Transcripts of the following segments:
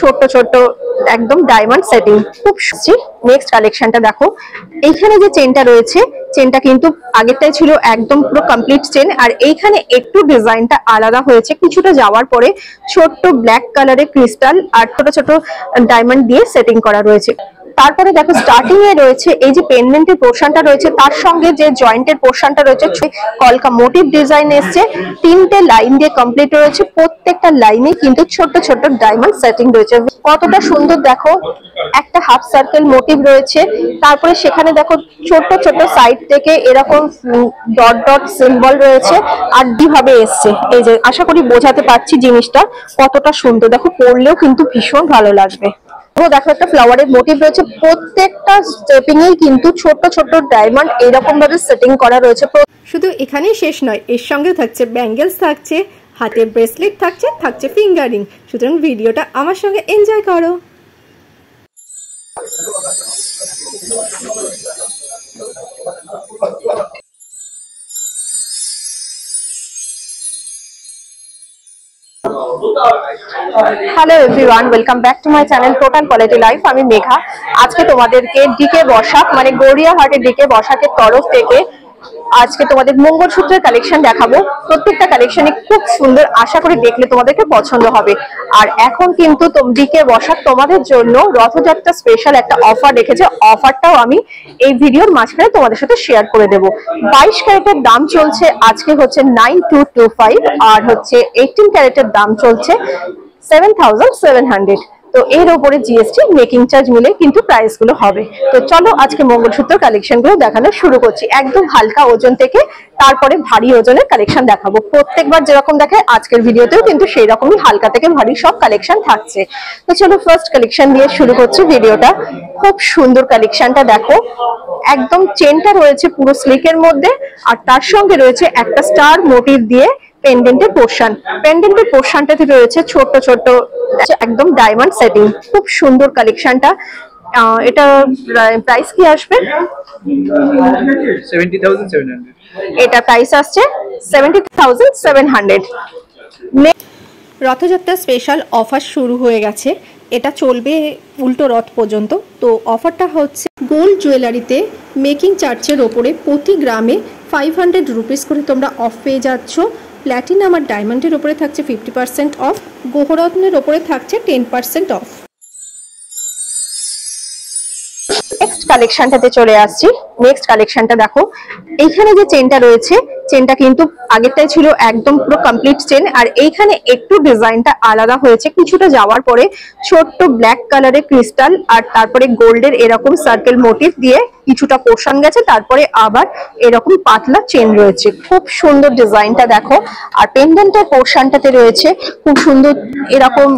ছোট ছোট একদম ডায়মন্ড সেটিং, খুব সুন্দর। নেক্সট কালেকশনটা দেখো, এইখানে যে চেনটা রয়েছে, চেনটা কিন্তু আগেরটাই ছিল একদম পুরো কমপ্লিট চেন, আর এইখানে একটু ডিজাইনটা আলাদা হয়েছে। কিছুটা যাওয়ার পরে ছোট্ট ব্ল্যাক কালারের ক্রিস্টাল আর ছোট ছোট ডায়মন্ড দিয়ে সেটিং করা রয়েছে। তারপরে দেখো স্টার্টিং এ রয়েছে এই যে পেন্ডেন্টের পোর্শনটা রয়েছে, তার সঙ্গে যে জয়েন্টের পোর্শনটা রয়েছে কলকা মোটিভ ডিজাইন এসছে। তিনটে লাইন দিয়ে কমপ্লিট রয়েছে, প্রত্যেকটা লাইনে কিন্তু ছোট ছোট ডায়মন্ড সেটিং রয়েছে। কতটা সুন্দর দেখো, একটা হাফ সার্কেল মোটিভ রয়েছে, তারপরে সেখানে দেখো ছোট ছোট সাইড থেকে এরকম ডট ডট সিম্বল রয়েছে, আর কিভাবে এসছে এই যে, আশা করি বোঝাতে পারছি জিনিসটা কতটা সুন্দর। দেখো পরলেও কিন্তু ভীষণ ভালো লাগবে। দেখো একটা ফ্লাওয়ারের মোটিভ রয়েছে, প্রত্যেকটা স্টেপিং এ কিন্তু ছোট ছোট ডায়মন্ড এরকম ভাবে সেটিং করা রয়েছে। শুধু এখানেই শেষ নয়, এর সঙ্গে থাকছে ব্যাঙ্গেলস, থাকছে হাতের ব্রেসলেট, থাকছে ফিঙ্গারিং। সুতরাং ভিডিওটা আমার সঙ্গে এনজয় করো। Hello everyone, welcome back to my channel total quality life. আমি মেঘা। আজকে তোমাদেরকে ডিকে বসাক মানে গড়িয়াহাটের ডিকে বসাকের তরফ থেকে আজকে তোমাদের মঙ্গলসূত্রের কালেকশন দেখাবো। প্রত্যেকটা কালেকশনই খুব সুন্দর, আশা করি দেখলে তোমাদেরকে পছন্দ হবে। আর এখন কিন্তু ডিকে বসাক তোমাদের জন্য রথযাত্রা স্পেশাল একটা অফার রেখেছে। অফারটাও আমি এই ভিডিওর মাঝখানে তোমাদের সাথে শেয়ার করে দেবো। 22 ক্যারেটের দাম চলছে আজকে হচ্ছে 9225, আর হচ্ছে 18 ক্যারেটের দাম চলছে 7700। তো এর উপরে জিএসটি মেকিং চার্জ মিলে কিন্তু প্রাইস গুলো হবে। তো চলো আজকে মঙ্গলসূত্র কালেকশন গুলো দেখানো শুরু করছি। একদম হালকা ওজন থেকে তারপরে ভারী ওজনের কালেকশন দেখাবো। প্রত্যেকবার যেরকম দেখায় আজকের ভিডিওতেও কিন্তু সেই রকমই হালকা থেকে ভারী সব কালেকশন থাকছে। তো চলো ফার্স্ট কালেকশন দিয়ে শুরু করছি ভিডিওটা। খুব সুন্দর কালেকশনটা দেখো, একদম চেনটা রয়েছে পুরো স্লিকের মধ্যে, আর তার সঙ্গে রয়েছে একটা স্টার মোটিভ দিয়ে পেন্ডেন্টের পোর্শন। পেন্ডেন্টের পোর্শনটাতে রয়েছে ছোট ছোট একদম ডায়মন্ড সেটিং, খুব সুন্দর কালেকশনটা। এটা প্রাইস কি আসবে? 70,700। এটা প্রাইস আসছে 70,700। রথযাত্রা স্পেশাল অফার শুরু হয়ে গেছে, এটা চলবে উল্টো রথ পর্যন্ত। তো অফারটা হচ্ছে গোল্ড জুয়েলারিতে মেকিং চার্জের ওপরে প্রতি গ্রামে 500 রুপিস করে তোমরা অফ পেয়ে যাচ্ছ। প্ল্যাটিনাম আর ডায়মন্ডের ওপরে থাকছে 50% অফ, গ্রহরত্নের ওপরে থাকছে 10% অফ। নেক্সট কালেকশনটাতে চলে আসছি। নেক্সট কালেকশনটা দেখো, এইখানে যে চেনটা রয়েছে, চেনটা কিন্তু আগেরটাই ছিল একদম পুরো কমপ্লিট চেন, আর এইখানে একটু ডিজাইনটা আলাদা হয়েছে। কিছুটা যাওয়ার পরে ছোট্ট ব্ল্যাক কালারের ক্রিস্টাল আর তারপরে গোল্ডের এরকম সার্কেল মোটিভ দিয়ে কিছুটা পোর্শন গেছে, তারপরে আবার এরকম পাতলা চেন রয়েছে। খুব সুন্দর ডিজাইনটা দেখো। আর পেন্ডেন্টের পোর্শনটাতে রয়েছে খুব সুন্দর এরকম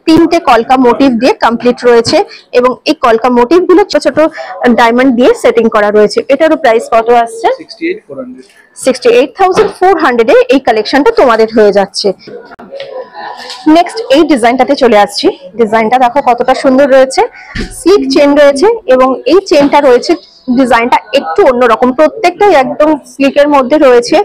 তিনটে কলকা মোটিভ দিয়ে কমপ্লিট রয়েছে, এবং এই কলকা মোটিভ গুলো ছোট ছোট ডায়মন্ড দিয়ে সেটিং করা রয়েছে। এটারও প্রাইস কত আসছে? 68,400 এ এই কালেকশনটা তোমাদের হয়ে যাচ্ছে। নেক্সট এই ডিজাইনটাতে চলে আসছি। ডিজাইনটা দেখো কতটা সুন্দর রয়েছে, স্লিক চেন রয়েছে, এবং এই চেনটা রয়েছে ডিজাইনটা একটু অন্যরকম, প্রত্যেকটাই একদম স্লিকের মধ্যে রয়েছে।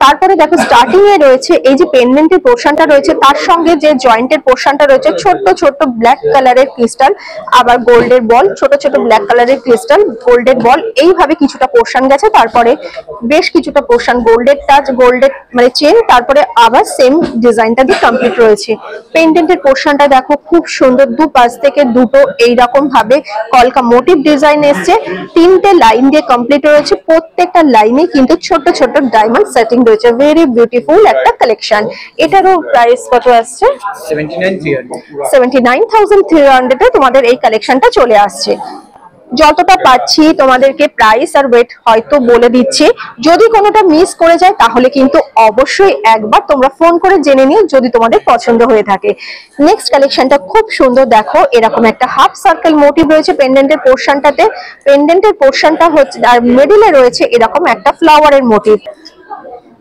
তারপরে দেখো স্টার্টিং এ রয়েছে এই যে পেন্ডেন্টের পোর্শনটা রয়েছে, তার সঙ্গে যে জয়েন্টের পোর্শনটা রয়েছে ছোট ছোট ব্ল্যাক কালারের ক্রিস্টাল, আবার গোল্ডের বল, ছোট ছোট ব্ল্যাক কালারের ক্রিস্টাল, গোল্ডের বল, এইভাবে কিছুটা পোর্শন গেছে। তারপরে বেশ কিছুটা পোর্শন গোল্ডের টাচ, গোল্ডের মানে চেন, তারপরে আবার সেম ডিজাইনটা দিয়ে কমপ্লিট রয়েছে। পেন্ডেন্টের পোর্শনটা দেখো খুব সুন্দর, দুপাশ থেকে দুটো এইরকম ভাবে কলকা মোটিভ ডিজাইন এসছে। তিনটে লাইন দিয়ে কমপ্লিট রয়েছে, প্রত্যেকটা লাইনে কিন্তু ছোট ছোট ডায়মন্ড সেটিং রয়েছে। ভেরি বিউটিফুল একটা কালেকশন। এটারও প্রাইস কত আসছে? 79,300 এ তোমাদের এই কালেকশনটা চলে আসছে। যতটা পাচ্ছি তোমাদেরকে প্রাইস আর ওয়েট হয়তো বলে দিচ্ছি, যদি কোনোটা মিস করে যায় তাহলে কিন্তু অবশ্যই একবার তোমরা ফোন করে জেনে নিও যদি তোমাদের পছন্দ হয়ে থাকে। নেক্সট কালেকশনটা খুব সুন্দর দেখো, এরকম একটা হাফ সার্কেল মোটিভ রয়েছে পেন্ডেন্টের পোর্শনটাতে। পেন্ডেন্টের পোর্শনটা হচ্ছে আর মিডলে রয়েছে এরকম একটা ফ্লাওয়ারের মোটিভ।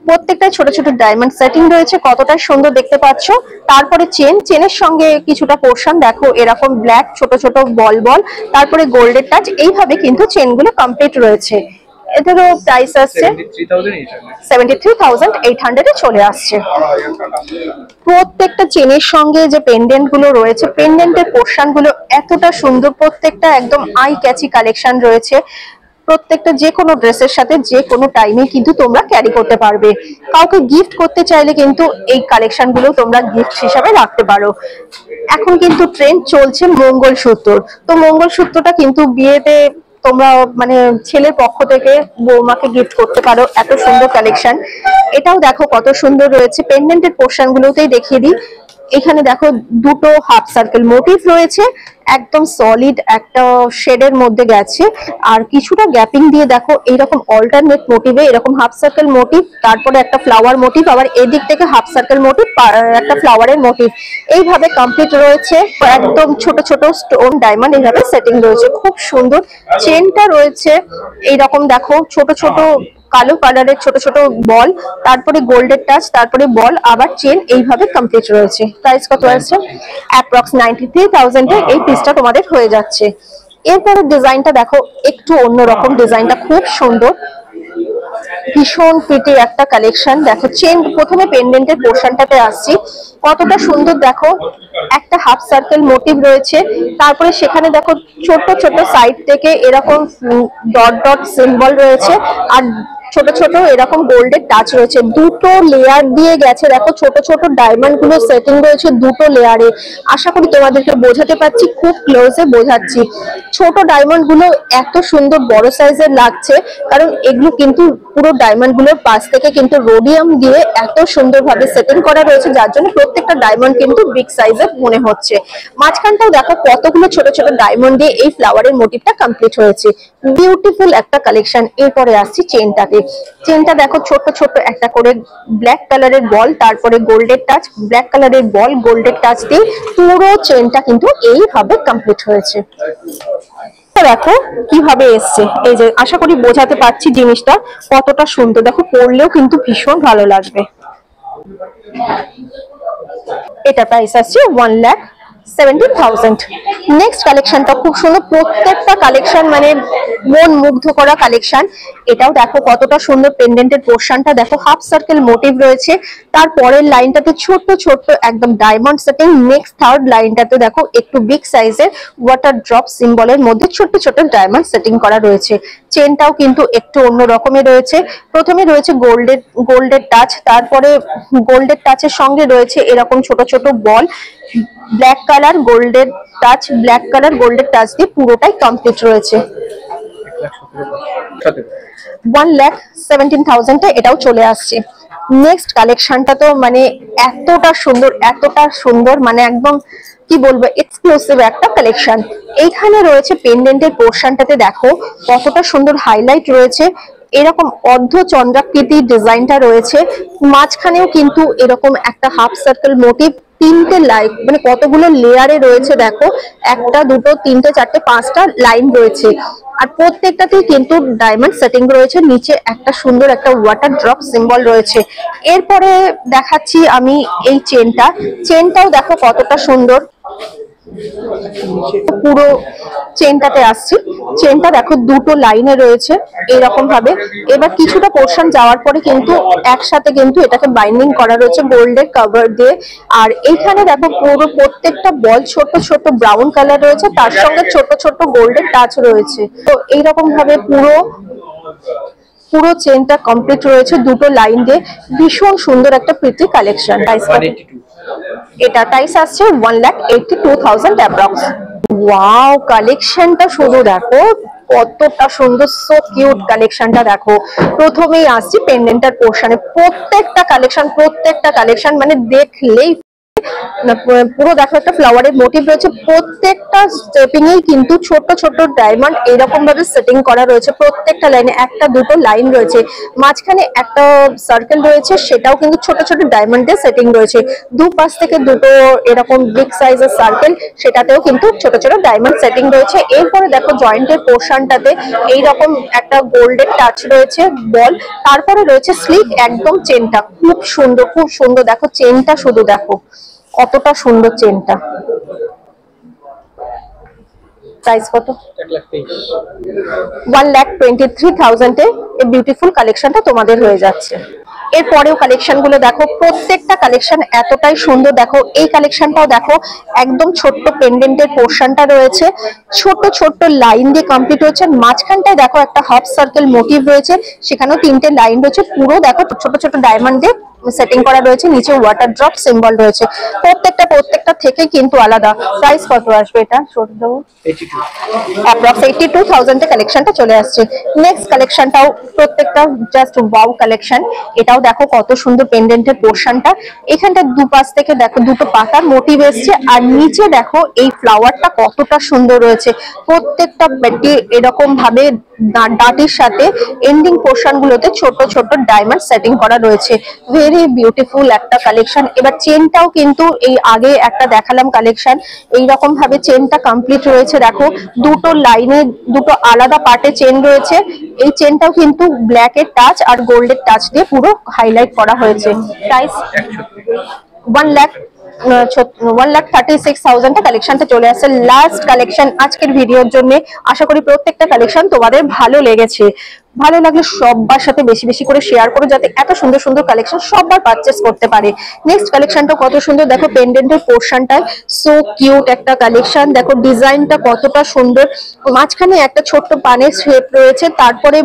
প্রত্যেকটা ছোট ছোট ডায়মন্ড সেটিং রয়েছে, কতটা সুন্দর দেখতে পাচ্ছ। তারপরে চেনের সঙ্গে কিছুটা পোর্শন দেখো এরকম ব্ল্যাক ছোট ছোট বল বল, তারপরে গোল্ডের টাচ, এইভাবে কিন্তু চেনগুলো কমপ্লিট রয়েছে। এটারও প্রাইস আসছে 73,800 এ চলে আসছে। প্রত্যেকটা চেনের সঙ্গে যে পেন্ডেন্ট গুলো রয়েছে, পেন্ডেন্টের পোর্শন গুলো এতটা সুন্দর, প্রত্যেকটা একদম আই ক্যাচি কালেকশন রয়েছে। প্রত্যেকটা যে কোনো ড্রেসের সাথে যে কোনো টাইমে কিন্তু তোমরা ক্যারি করতে পারবে। কাউকে গিফট করতে চাইলে কিন্তু এই কালেকশন গুলো তোমরা গিফট হিসাবে রাখতে পারো। এখন কিন্তু ট্রেন্ড চলছে মঙ্গলসূত্র, তো মঙ্গলসূত্রটা কিন্তু বিয়েতে তোমরা মানে ছেলের পক্ষ থেকে বৌমাকে গিফট করতে পারো। এত সুন্দর কালেকশন। এটাও দেখো কত সুন্দর রয়েছে। পেন্ডেন্টের পোর্শন গুলোতেই দেখিয়ে দিই। এখানে দেখো দুটো হাফ সার্কেল মোটিভ রয়েছে, একদম সলিড একটা শেডের মধ্যে গেছে, আর কিছুটা গ্যাপিং দিয়ে দেখো এইরকম অল্টারনেট মোটিভে এরকম হাফ সার্কেল মোটিভ, তারপরে একটা ফ্লাওয়ার মোটিভ, আবার এদিক থেকে হাফ সার্কেল মোটিভ, একটা ফ্লাওয়ারের মোটিভ, এইভাবে কমপ্লিট রয়েছে। একদম ছোট ছোট স্টোন ডায়মন্ড এইভাবে সেটিং রয়েছে, খুব সুন্দর। চেনটা রয়েছে এইরকম দেখো ছোট ছোট কালো কালারের ছোট ছোট বল, তারপরে গোল্ডের টাচ, তারপরে বল, আবার চেন, এইভাবে কমপ্লিট রয়েছে। প্রাইস কত আছে? অ্যাপ্রক্স 93,000 এ এই পিসটা তোমাদের হয়ে যাচ্ছে। এরপরে ডিজাইনটা দেখো একটু অন্যরকম, ডিজাইনটা খুব সুন্দর, ভীষণ প্রিটি একটা কালেকশন। দেখো চেন, প্রথমে পেন্ডেন্টের পোর্শনটাতে আসছি, কতটা সুন্দর দেখো। একটা হাফ সার্কেল মোটিভ রয়েছে, তারপরে সেখানে দেখো ছোট ছোট সাইড থেকে এরকম ডট ডট সিম্বল রয়েছে, আর ছোট ছোট এরকম গোল্ডের টাচ রয়েছে। দুটো লেয়ার দিয়ে গেছে দেখো, ছোট ছোট ডায়মন্ড গুলো সেটিং রয়েছে দুটো লেয়ারে। আশা করি তোমাদেরকে বোঝাতে পারছি, খুব ক্লোজে বোঝাচ্ছি। ছোট ডায়মন্ড গুলো এত সুন্দর বড় সাইজের লাগছে, কারণ এগুলো কিন্তু পুরো ডায়মন্ড গুলোর পাশ থেকে কিন্তু রোডিয়াম দিয়ে এত সুন্দরভাবে সেটিং করা রয়েছে, যার জন্য প্রত্যেকটা ডায়মন্ড কিন্তু বিগ সাইজের মনে হচ্ছে। মাঝখানটাও দেখো কতগুলো ছোট ছোট ডায়মন্ড দিয়ে এই ফ্লাওয়ারের মোটিভটা কমপ্লিট হয়েছে। বিউটিফুল একটা কালেকশন। এরপরে আসছি চেনটাতে। চেনটা দেখো ছোট ছোট একটা করে ব্ল্যাক কালারের বল, তারপরে গোল্ডের টাচ, ব্ল্যাক কালারের বল, গোল্ডের টাচ দিয়ে পুরো চেনটা কিন্তু এইভাবে কমপ্লিট হয়েছে। দেখো কিভাবে এসছে, এই যে আশা করি বোঝাতে পারছি জিনিসটা কতটা সুন্দর। দেখো পরলেও কিন্তু ভীষণ ভালো লাগবে। এটা প্রাইস আসছে 1,70,000। নেক্সট কালেকশনটা খুব সুন্দর, প্রত্যেকটা কালেকশন মানে মন মুগ্ধ করা কালেকশন। এটাও দেখো কতটা সুন্দর। পেন্ডেন্টের পোর্শনটা দেখো হাফ সার্কেল মোটিভ রয়েছে, তারপরের লাইনটাতে ছোট ছোট একদম ডায়মন্ড সেটিং। নেক্সট থার্ড লাইনটাতে দেখো একটু বিগ সাইজের ওয়াটার ড্রপ সিম্বলের মধ্যে ছোট ছোট ডায়মন্ড সেটিং করা রয়েছে। চেনটাও কিন্তু একটু অন্য রকমের রয়েছে। প্রথমে রয়েছে গোল্ডের টাচ, তারপরে গোল্ডের টাচের সঙ্গে রয়েছে এরকম ছোট ছোট বল, ব্ল্যাক কালার গোল্ডের টাচ, ব্ল্যাক কালার গোল্ডের টাচ দিয়ে পুরোটাই কমপ্লিট রয়েছে। 1,17,000 এ এটাও চলে আসছে। নেক্সট কালেকশনটা তো মানে এতটা সুন্দর মানে একদম কি বলবো, এক্সক্লুসিভ একটা কালেকশন। এইখানে রয়েছে পেন্ডেন্টের পোর্শনটাতে দেখো কতটা সুন্দর হাইলাইট রয়েছে, এরকম অর্ধ চন্দ্রাকৃতি ডিজাইনটা রয়েছে। মাঝখানেও কিন্তু এরকম একটা হাফ সার্কেল মোটিভ, তিনটে লাইন মানে কতগুলো লেয়ারে রয়েছে দেখো, একটা দুটো তিনটে চারটে পাঁচটা লাইন রয়েছে, আর প্রত্যেকটাতেই কিন্তু ডায়মন্ড সেটিং রয়েছে। নিচে একটা সুন্দর একটা ওয়াটার ড্রপ সিম্বল রয়েছে। এরপরে দেখাচ্ছি আমি এই চেনটাও দেখো কতটা সুন্দর। পুরো চেনটাতে আসছি, চেনটা দেখো দুটো লাইনে রয়েছে এইরকম ভাবে। এবার কিছুটা পোর্শন যাওয়ার পরে কিন্তু একসাথে কিন্তু এটাকে বাইন্ডিং করা রয়েছে গোল্ডের কভার দিয়ে। আর এইখানে দেখো পুরো প্রত্যেকটা বল ছোট ছোট ব্রাউন কালার রয়েছে, তার সঙ্গে ছোট ছোট গোল্ডের টাচ রয়েছে। তো এইরকম ভাবে পুরো চেনটা কমপ্লিট রয়েছে দুটো লাইন দিয়ে। ভীষণ সুন্দর একটা প্রিটি কালেকশন। এটা প্রাইস আসছে 1,82,000 অ্যাপ্রক্স। ওয়াও, কালেকশনটা শুধু দেখো কতটা সুন্দর, সো কিউট কালেকশনটা দেখো। প্রথমেই আসছি পেন্ডেন্টের পোর্শনে। প্রত্যেকটা কালেকশন মানে দেখলেই পুরো দেখো একটা ফ্লাওয়ারের মোটিভ রয়েছে। প্রত্যেকটা স্টেপিং এই কিন্তু ছোট ছোট ডায়মন্ড এরকম ভাবে সেটিং করা রয়েছে। প্রত্যেকটা লাইনে একটা দুটো লাইন রয়েছে, মাঝখানে একটা সার্কেল রয়েছে, সেটাও কিন্তু ছোট ছোট ডায়মন্ড দিয়ে সেটিং রয়েছে। দুপাশ থেকে দুটো এরকম বিগ সাইজের সার্কেল, সেটাতেও কিন্তু ছোট ছোট ডায়মন্ড সেটিং রয়েছে। এরপরে দেখো জয়েন্টের পোর্শনটাতে এইরকম একটা গোল্ডের টাচ রয়েছে বল, তারপরে রয়েছে স্লিক একদম। চেনটা খুব সুন্দর দেখো, চেনটা শুধু দেখো কতটা সুন্দর চেনটা। প্রাইস কত? 1,23,000 এ এই বিউটিফুল কালেকশনটা তোমাদের হয়ে যাচ্ছে। এরপরেও কালেকশন গুলো দেখো, প্রত্যেকটা কালেকশন এতটাই সুন্দর। দেখো এই কালেকশনটাও দেখো, একদম ছোট্ট পেন্ডেন্টের পোর্শনটা রয়েছে, ছোট ছোট লাইন দিয়ে কমপ্লিট হচ্ছে। মাঝখানটায় দেখো একটা হাফ সার্কেল মোটিভ রয়েছে, সেখানেও 3টে লাইন রয়েছে। পুরো দেখো ছোট ছোট ডায়মন্ড দিয়ে সেটিং করা রয়েছে, নিচে ওয়াটার ড্রপ সিম্বল রয়েছে। প্রত্যেকটা থেকে কিন্তু আলাদা। প্রাইস কত আসবে এটা? অ্যাপ্রক্স 82,000 এ কালেকশনটা চলে আসছে। নেক্সট কালেকশনটাও প্রত্যেকটা জাস্ট ওয়াও কালেকশন। এটাও দেখো কত সুন্দর পেন্ডেন্টের পোর্শনটা, এখানটা দুপাশ থেকে দেখো দুটো পাতার মোটিভ এসছে, আর নিচে দেখো এই ফ্লাওয়ারটা কতটা সুন্দর রয়েছে। প্রত্যেকটা পেটি এরকম ভাবে ডাটির সাথে এন্ডিং পোর্শন গুলোতে ছোট ছোট ডায়মন্ড সেটিং করা রয়েছে। ভেরি বিউটিফুল একটা কালেকশন। এবার চেনটাও কিন্তু এই আগে একটা দেখালাম কালেকশন, এইরকম ভাবে চেনটা কমপ্লিট রয়েছে। দেখো দুটো লাইনে দুটো আলাদা পার্টে চেন রয়েছে। এই চেনটাও কিন্তু ব্ল্যাক এর টাচ আর গোল্ডের টাচ দিয়ে পুরো হাইলাইট করা হয়েছে। প্রাইস 1,36,000 কালেকশনটা চলে আসছে। লাস্ট কালেকশন আজকের ভিডিওর জন্য। আশা করি প্রত্যেকটা কালেকশন তোমাদের ভালো লেগেছে। ভালো লাগলে সবার সাথে বেশি বেশি করে শেয়ার করো, যাতে এত সুন্দর সুন্দর কালেকশন সবার পারচেস করতে পারে। নেক্সট কালেকশনটা কত সুন্দর দেখো, পেন্ডেন্টের পোর্শনটায় সো কিউট একটা কালেকশন। দেখো ডিজাইনটা কতটা সুন্দর, মাঝখানে একটা ছোট্ট পানের শেপ রয়েছে, তারপরে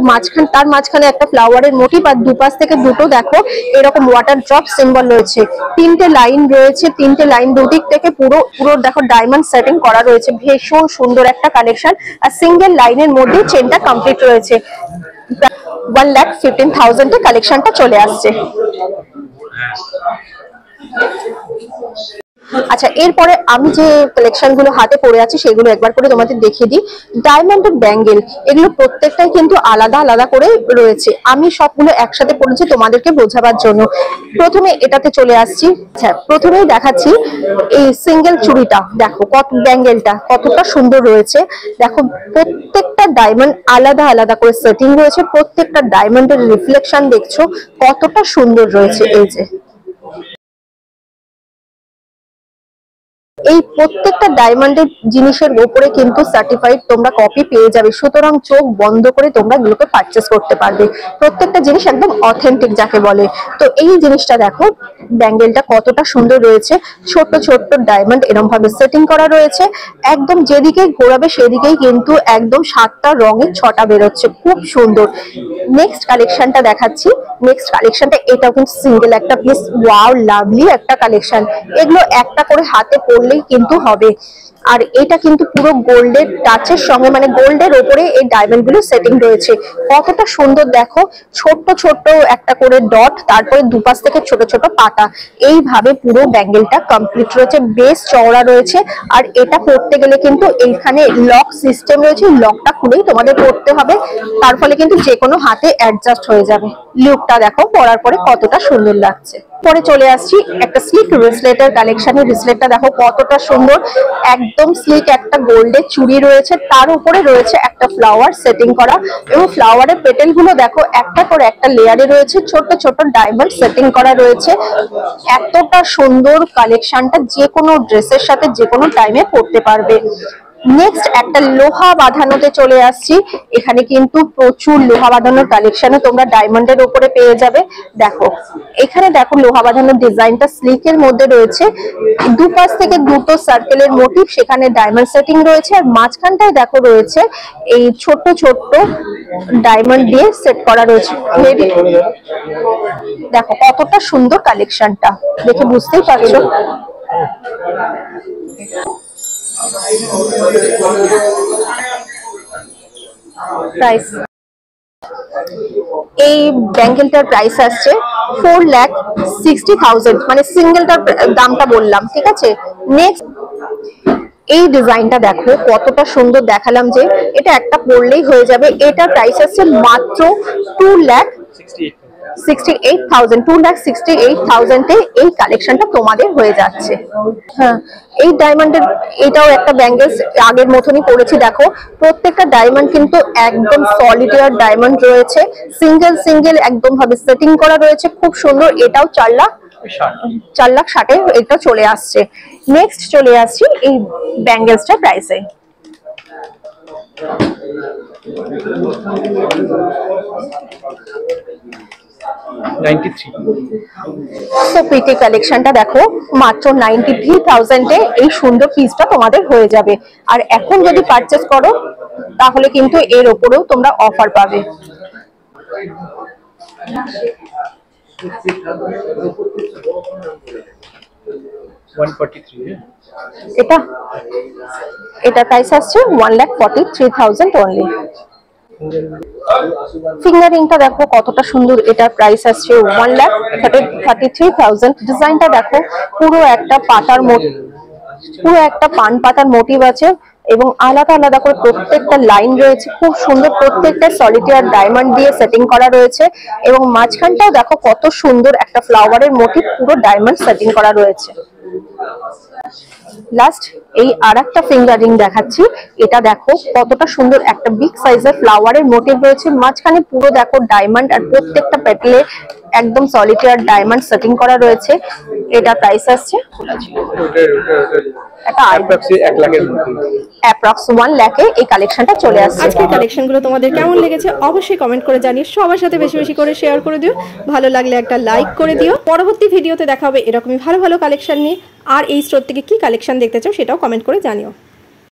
তার মাঝখানে একটা ফ্লাওয়ারের মোটিভ, আর দুপাশ থেকে দুটো দেখো এরকম ওয়াটার ড্রপ সিম্বল রয়েছে। 3টে লাইন রয়েছে, 3টে লাইন দুদিক থেকে পুরো দেখো ডায়মন্ড সেটিং করা রয়েছে। ভীষণ সুন্দর একটা কালেকশন, আর সিঙ্গেল লাইনের মধ্যে চেনটা কমপ্লিট রয়েছে। 1,15,000 এ কালেকশনটা চলে আসছে। আচ্ছা, এরপরে আমি যে কালেকশন গুলো হাতে পড়ে আছে সেগুলো একবার করে তোমাদের দেখিয়ে দিই। ডায়মন্ডের ব্যাঙ্গেল, এগুলো প্রত্যেকটাই কিন্তু আলাদা আলাদা করে রয়েছে। আমি সবগুলো একসাথে পড়েছি তোমাদেরকে বোঝাবার জন্য। প্রথমে এটাতে চলে আসছি। আচ্ছা, প্রথমেই দেখাচ্ছি এই সিঙ্গেল চুড়িটা। দেখো কত ব্যাঙ্গেলটা কতটা সুন্দর রয়েছে। দেখো প্রত্যেকটা ডায়মন্ড আলাদা আলাদা করে সেটিং রয়েছে, প্রত্যেকটা ডায়মন্ডের রিফ্লেকশন দেখছো কতটা সুন্দর রয়েছে। এই যে এই প্রত্যেকটা ডায়মন্ডের জিনিসের উপরে কিন্তু সার্টিফাইড তোমরা কপি পেয়ে যাবে, সুতরাং চোখ বন্ধ করে তোমরা এগুলোকে পারচেস করতে পারবে। প্রত্যেকটা জিনিস একদম অথেন্টিক যাকে বলে। তো এই জিনিসটা দেখো ব্যাঙ্গেলটা কতটা সুন্দর রয়েছে, ছোট ছোট ডায়মন্ড এরকম ভাবে সেটিং করা রয়েছে। একদম যেদিকে ঘোরাবে সেদিকেই কিন্তু একদম 7টা রঙের 6টা বেরোচ্ছে, খুব সুন্দর। নেক্সট কালেকশনটা দেখাচ্ছি। নেক্সট কালেকশনটা এটাও কিন্তু সিঙ্গেল একটা পিস। ওয়াও, লাভলি একটা কালেকশন। এগুলো একটা করে হাতে পড়লেই কিন্তু হবে। আর এটা কিন্তু পুরো গোল্ডের টাচের সঙ্গে, মানে গোল্ডের ওপরে এই ডায়মন্ড গুলো সেটিং রয়েছে। কতটা সুন্দর দেখো, ছোট্ট ছোট্ট একটা করে ডট, তারপরে দুপাশ থেকে ছোট ছোট পাতা, এইভাবে পুরো ব্যাঙ্গেলটা কমপ্লিট রয়েছে। বেশ চওড়া রয়েছে, আর এটা পড়তে গেলে কিন্তু এইখানে লক সিস্টেম রয়েছে, লকটা খুলেই তোমাদের পড়তে হবে। তার ফলে কিন্তু যে কোনো হাতে অ্যাডজাস্ট হয়ে যাবে। লুকটা দেখো পরার পরে কতটা সুন্দর লাগছে। পরে চলে আসছি একটা স্লিক ব্রেসলেটের কালেকশনের। ব্রেসলেটটা দেখো কতটা সুন্দর, একদম স্লিক একটা গোল্ডের চুড়ি রয়েছে, তার উপরে রয়েছে একটা ফ্লাওয়ার সেটিং করা, এবং ফ্লাওয়ারের পেটেল গুলো দেখো একটা করে একটা লেয়ারে রয়েছে, ছোট ছোট ডায়মন্ড সেটিং করা রয়েছে। এতটা সুন্দর কালেকশনটা যে কোনো ড্রেসের সাথে যে কোনো টাইমে পরতে পারবে। নেক্সট একটা লোহা বাঁধানোতে চলে আসছি। এখানে কিন্তু প্রচুর লোহা বাঁধানোর কালেকশনে তোমরা ডায়মন্ডের উপরে পেয়ে যাবে। দেখো এখানে দেখো লোহা বাঁধানোর ডিজাইনটা স্লিকের মধ্যে রয়েছে, দুপাশ থেকে দুটো সার্কেলের মোটিভ, সেখানে ডায়মন্ড সেটিং রয়েছে, আর মাঝখানটায় দেখো রয়েছে এই ছোট ছোট ডায়মন্ড দিয়ে সেট করা রয়েছে। দেখো কতটা সুন্দর কালেকশনটা, দেখে বুঝতেই পারছো। প্রাইস, এই ব্যাঙ্গেলটার প্রাইস আসছে 4,60,000, মানে সিঙ্গেলটার দামটা বললাম, ঠিক আছে। নেক্সট এই ডিজাইনটা দেখো কতটা সুন্দর দেখালাম যে এটা একটা পরলেই হয়ে যাবে। এটার প্রাইস আসছে মাত্র 2,68,000 এ এই কালেকশনটা তোমাদের হয়ে যাচ্ছে। হ্যাঁ, এই ডায়মন্ডের এটাও একটা ব্যাঙ্গেলস আগের মতনই পড়েছি। দেখো প্রত্যেকটা ডায়মন্ড কিন্তু একদম সলিডার ডায়মন্ড রয়েছে, সিঙ্গেল সিঙ্গেল একদম ভাবে সেটিং করা রয়েছে, খুব সুন্দর। এটাও 4,60,000 এটা চলে আসছে। নেক্সট চলে আসছি এই ব্যাঙ্গেলসটার প্রাইসে। সো পিটি কালেকশনটা দেখো মাত্র 93,000 এ এই সুন্দর পিসটা তোমাদের হয়ে যাবে। আর এখন যদি পারচেজ করো তাহলে কিন্তু এর উপরেও তোমরা অফার পাবে। এটা প্রাইস আসছে 1,43,000 অনলি। ফিঙ্গারিংটা দেখো কতটা সুন্দর, এটার প্রাইস আসছে 1,33,000। ডিজাইনটা দেখো পুরো একটা পাতার পুরো একটা পান পাতার মোটিভ আছে এবং আলাদা আলাদা করে প্রত্যেকটা লাইন রয়েছে, খুব সুন্দর। প্রত্যেকটা সলিটেয়ার ডায়মন্ড দিয়ে সেটিং করা রয়েছে এবং মাঝখানটাও দেখো কত সুন্দর একটা ফ্লাওয়ারের মোটিভ পুরো ডায়মন্ড সেটিং করা রয়েছে। লাস্ট এই আরেকটা ফিঙ্গার রিং দেখাচ্ছি, এটা দেখো কতটা সুন্দর একটা বিগ সাইজের ফ্লাওয়ারের মোটিভ রয়েছে, মাঝখানে পুরো দেখো ডায়মন্ড আর প্রত্যেকটা পেটেলে একদম সলিটেয়ার ডায়মন্ড সেটিং করা রয়েছে। এটা প্রাইস আসছে অ্যাপ্রক্স 1 লাখে এই কালেকশনটা চলে আসছে। আজকের কালেকশনগুলো তোমাদের কেমন লেগেছে অবশ্যই কমেন্ট করে জানিয়ে সবার সাথে বেশি বেশি করে শেয়ার করে দিও। ভালো লাগলে একটা লাইক করে দিও। পরবর্তী ভিডিওতে দেখা হবে এরকমই ভালো ভালো কালেকশন নিয়ে। আর এই স্টোর থেকে কি কালেকশন দেখতে চাও সেটাও কমেন্ট করে জানিও।